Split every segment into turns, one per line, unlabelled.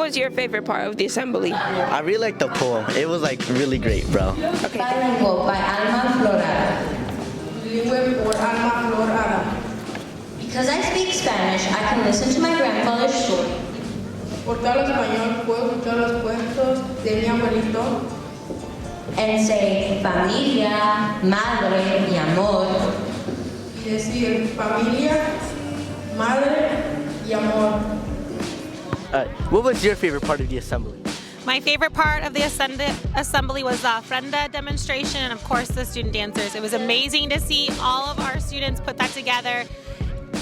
was your favorite part of the assembly?
I really liked the poem. It was like really great, bro.
Okay.
Bilingual by Alma Florada.
Bilingüe por Alma Florada.
Because I speak Spanish, I can listen to my grandfather's story.
Porque hablo español, puedo escuchar los cuentos de mi abuelito
And say familia, madre y amor.
y decir familia, madre y amor.
What was your favorite part of the assembly?
My favorite part of the assembly was the Frenda demonstration and of course the student dancers. It was amazing to see all of our students put that together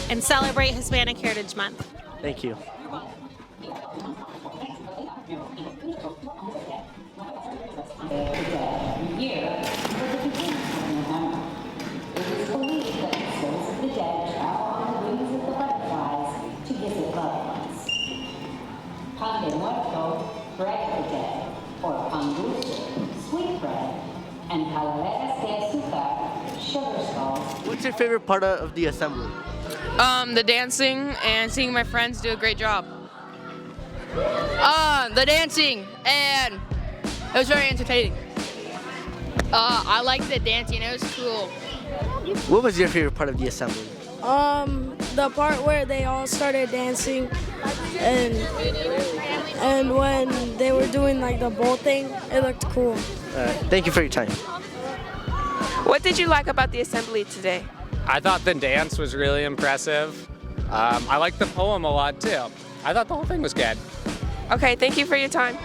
and celebrate Hispanic Heritage Month.
Thank you.
Pan de muerto, bread of the dead, or pan dulce, sweet bread, and calaveras de azúcar, sugar skulls.
What's your favorite part of the assembly?
The dancing and seeing my friends do a great job. The dancing, and it was very entertaining. I liked the dancing, it was cool.
What was your favorite part of the assembly?
The part where they all started dancing and when they were doing like the bowl thing, it looked cool.
Thank you for your time.
What did you like about the assembly today?
I thought the dance was really impressive. I liked the poem a lot too. I thought the whole thing was good.
Okay, thank you for your time.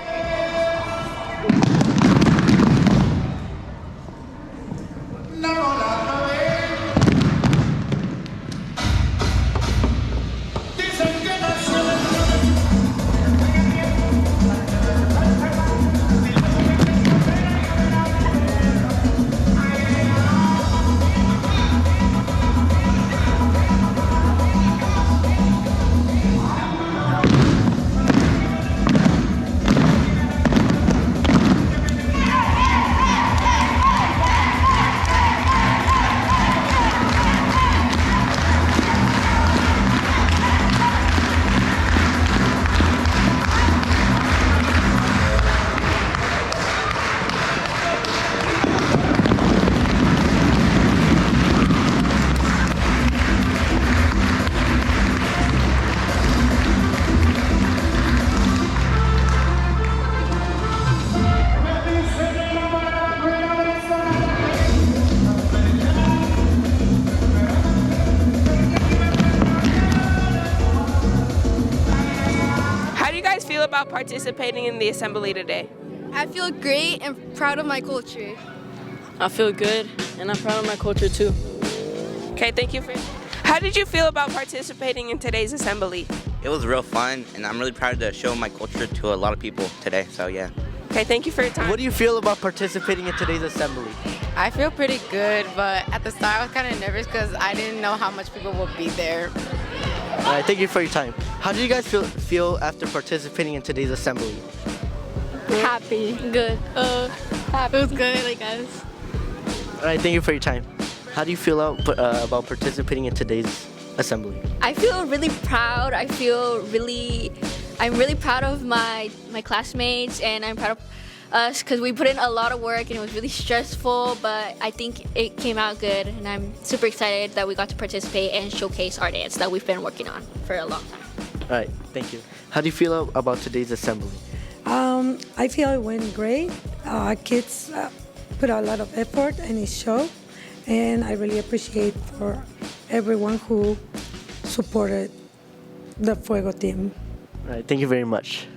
Feel about participating in the assembly today?
I feel great and proud of my culture.
I feel good and I'm proud of my culture too.
Okay, thank you for. How did you feel about participating in today's assembly?
It was real fun, and I'm really proud to show my culture to a lot of people today, so yeah.
Okay, thank you for your time.
What do you feel about participating in today's assembly?
I feel pretty good, but at the start I was kind of nervous because I didn't know how much people would be there.
Thank you for your time. How do you guys feel after participating in today's assembly?
Happy. Good. Happy. It was good, I guess.
All right, thank you for your time. How do you feel about participating in today's assembly?
I feel really proud. I'm really proud of my classmates, and I'm proud of us because we put in a lot of work and it was really stressful, but I think it came out good, and I'm super excited that we got to participate and showcase our dance that we've been working on for a long time.
All right, thank you. How do you feel about today's assembly?
I feel it went great. Kids put a lot of effort and it showed, and I really appreciate for everyone who supported the FUEGO team.
All right, thank you very much.